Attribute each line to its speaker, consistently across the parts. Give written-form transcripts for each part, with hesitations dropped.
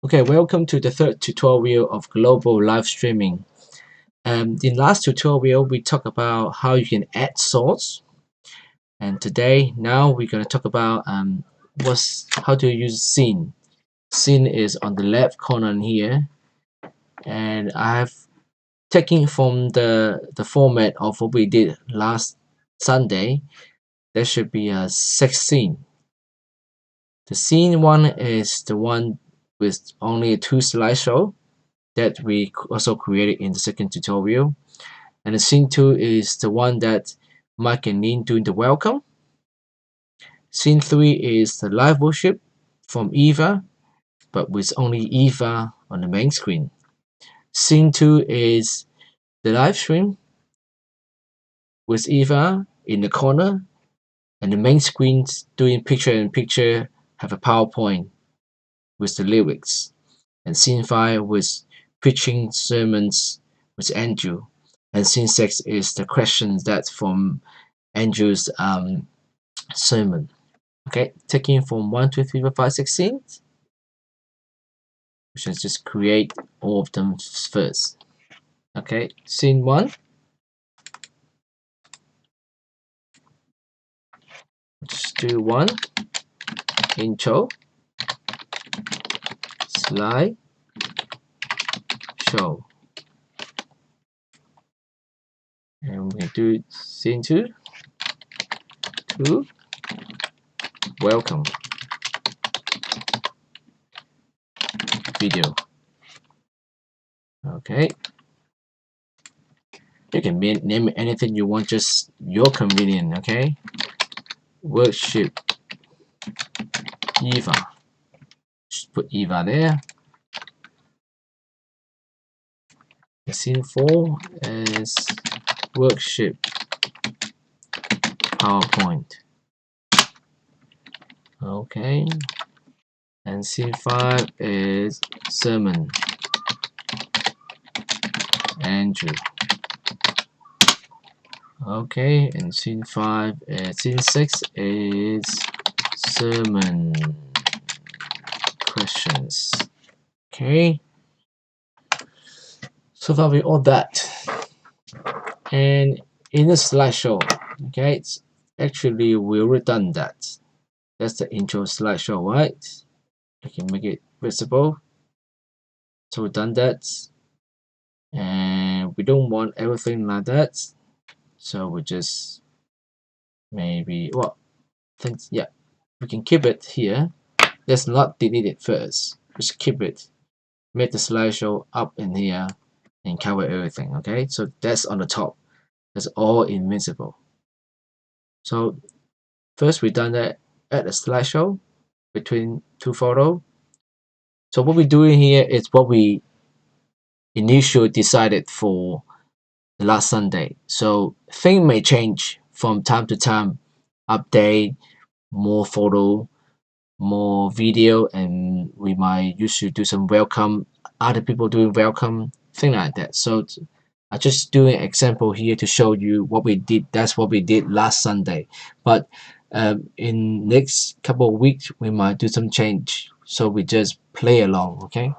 Speaker 1: Okay, welcome to the third tutorial of global live streaming. In last tutorial, we talked about how you can add source, and now we're going to talk about how to use scene. Scene is on the left corner here, and I have taken from the format of what we did last Sunday. There should be a 6 scene. The scene one is the one with only 2 slideshow that we also created in the second tutorial, and the scene 2 is the one that Mike and Lin doing the welcome. Scene 3 is the live worship from Eva, but with only Eva on the main screen. Scene 2 is the live stream with Eva in the corner, and the main screen doing picture-in-picture have a PowerPoint with the lyrics. And scene 5 with preaching sermons with Andrew. And scene 6 is the questions that's from Andrew's sermon. Okay, taking from 1, 2, 3, 4, 5, 6 scenes. We should just create all of them first. Okay, scene 1. Just do 1 intro, slide, show. And we do scene 2, welcome, video. Okay, you can name anything you want, just your convenience. Okay, worship Eva. Just put Eva there. Scene 4 is worship PowerPoint. Okay, and scene 5 is sermon Andrew. Okay, and scene 6 is sermon questions. Okay, so far we all that. And in the slideshow, okay, it's actually we already done that. That's the intro slideshow, right? I can make it visible. So we've done that, and we don't want everything like that. So we just maybe yeah, we can keep it here. Let's not delete it first. Just keep it. Make the slideshow up in here and cover everything. Okay, so that's on the top. That's all invisible. So first we done that. Add a slideshow between 2 photos. So what we're doing here is what we initially decided for the last Sunday. So things may change from time to time. Update, more photo, more video, and we might usually do some welcome, other people doing welcome, thing like that. So I just doing an example here to show you what we did. That's what we did last Sunday. But in next couple of weeks we might do some change. So we just play along, okay?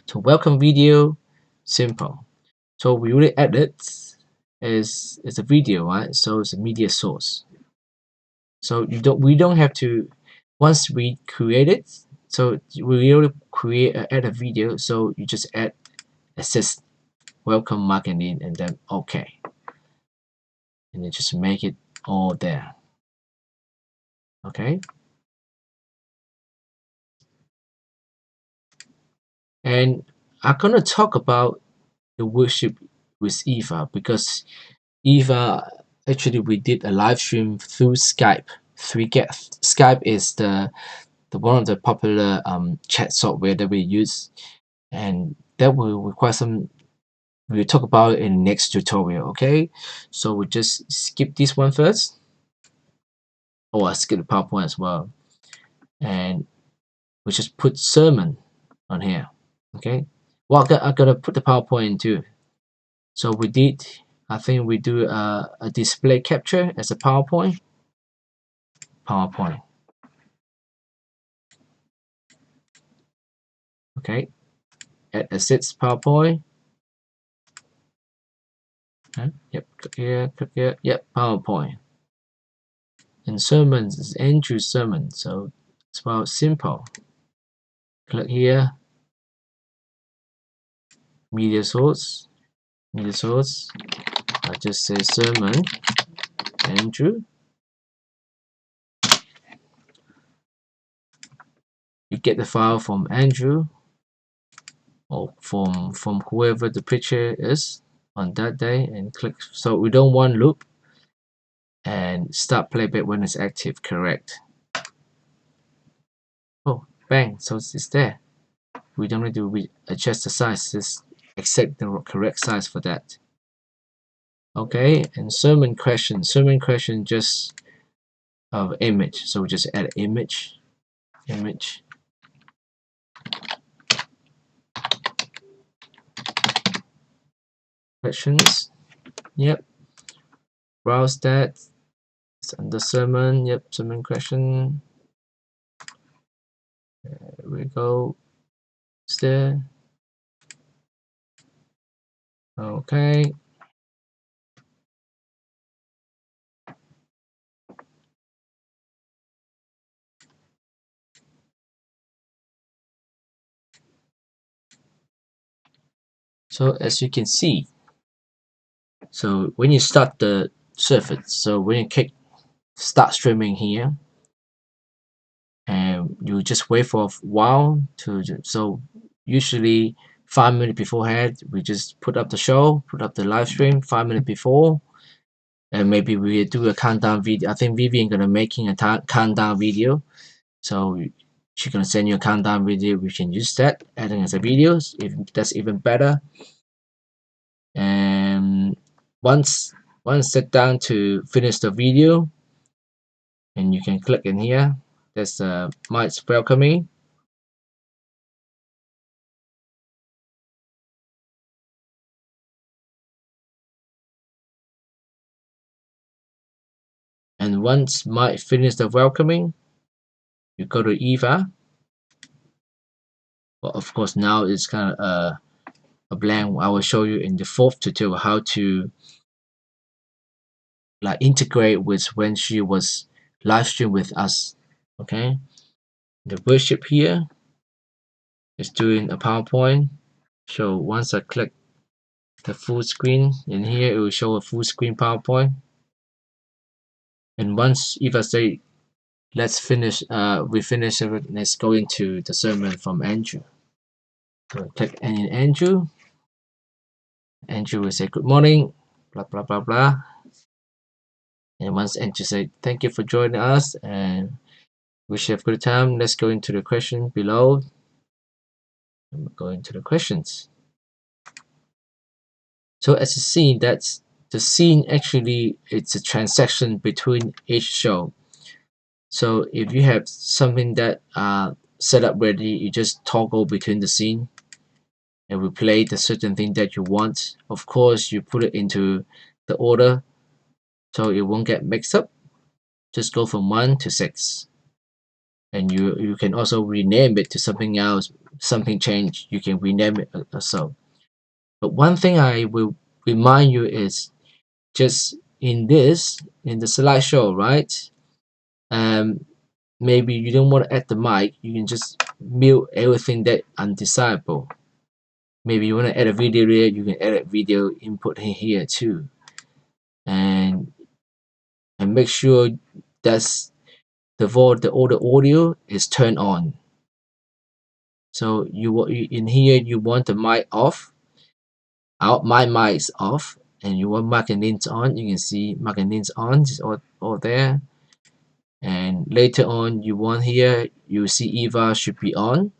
Speaker 1: So welcome video, simple. So we already added is a video, right? So it's a media source. So we don't have to, once we create it, so we already add a video, so you just add assist welcome marketing and then okay, and then just make it all there. Okay, and I'm gonna talk about the worship with Eva, because Eva, actually we did a live stream through Skype. Skype is the one of the popular chat software that we use, and that will require some, we'll talk about it in next tutorial. Okay, so we just skip this one first. I skip the PowerPoint as well, and we just put sermon on here. Okay, well I'm gonna put the PowerPoint too. So we did, I think we do a display capture as a PowerPoint. Okay, add assets PowerPoint. Yep, click here, yep, PowerPoint. And sermons is Andrew's sermon, so it's about simple. Click here, media source, I just say sermon, Andrew. You get the file from Andrew or from whoever the preacher is on that day, and click. So we don't want loop, and start playback when it's active, correct. Oh, bang, so it's there. We don't need to adjust the size, just accept the correct size for that. Okay, and sermon question just image, so we just add image. Questions, yep, browse that, it's under sermon, yep, sermon question, there we go, it's there. Okay, so as you can see, so when you start the surface, so when you click start streaming here, and you just wait for a while to, so usually 5 minutes beforehand we just put up the show, put up the live stream 5 minutes before, and maybe we do a countdown video. I think Vivian gonna making a countdown video, so she's gonna send you a countdown video. We can use that adding as a video if that's even better. And once set down to finish the video, and you can click in here, there's Mike's welcoming. And once Mike finish the welcoming, you go to Eva. Well, of course now it's kind of a blank. I will show you in the fourth tutorial how to like integrate with when she was live stream with us. Okay, the worship here is doing a PowerPoint. So once I click the full screen in here, it will show a full screen PowerPoint. And once Eva say let's finish, we finish it, let's go into the sermon from Andrew. So click in Andrew. Andrew will say good morning, blah blah blah blah. And once Andrew say thank you for joining us and wish you have a good time, let's go into the question below. And we'll go into the questions. So as you see, that's the scene actually, it's a transaction between each show. So if you have something that set up ready, you just toggle between the scene and we play the certain thing that you want. Of course, you put it into the order so it won't get mixed up. Just go from 1 to 6. And you can also rename it to something else, something changed, you can rename it also. But one thing I will remind you is just in the slideshow, right? Maybe you don't want to add the mic, you can just mute everything that undesirable. Maybe you want to add a video there, you can add a video input here too. And make sure that's all the audio is turned on. So in here you want the mic off. My mic is off, and you want mic and lens on. You can see mic and lens on, just all there. And later on, you want here, you see Eva should be on.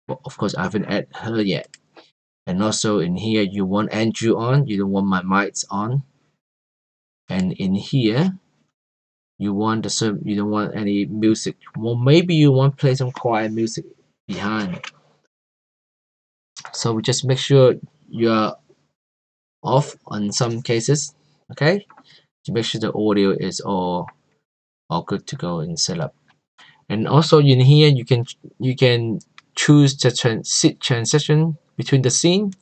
Speaker 1: Well, of course, I haven't added her yet. And also in here, you want Andrew on. You don't want my mics on. And in here, you don't want any music. Well, maybe you want to play some quiet music behind. So we just make sure you're off on some cases, okay, to make sure the audio is all good to go and set up. And also in here you can choose the transition between the scene.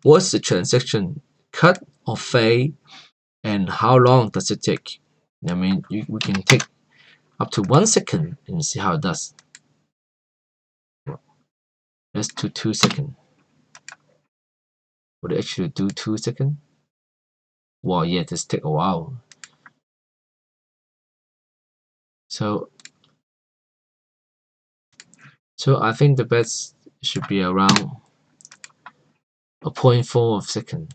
Speaker 1: What's the transition? Cut or fade? And how long does it take? I mean, we can take up to 1 second and see how it does. Let's do 2 seconds. Would it actually do 2 seconds? Wow, yeah, this take a while. So I think the best should be around a 0.4 of second.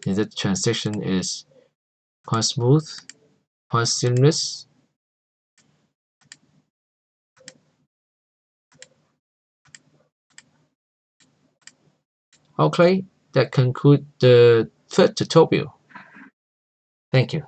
Speaker 1: And the transition is quite smooth, quite seamless. Okay, that concludes the third tutorial. Thank you.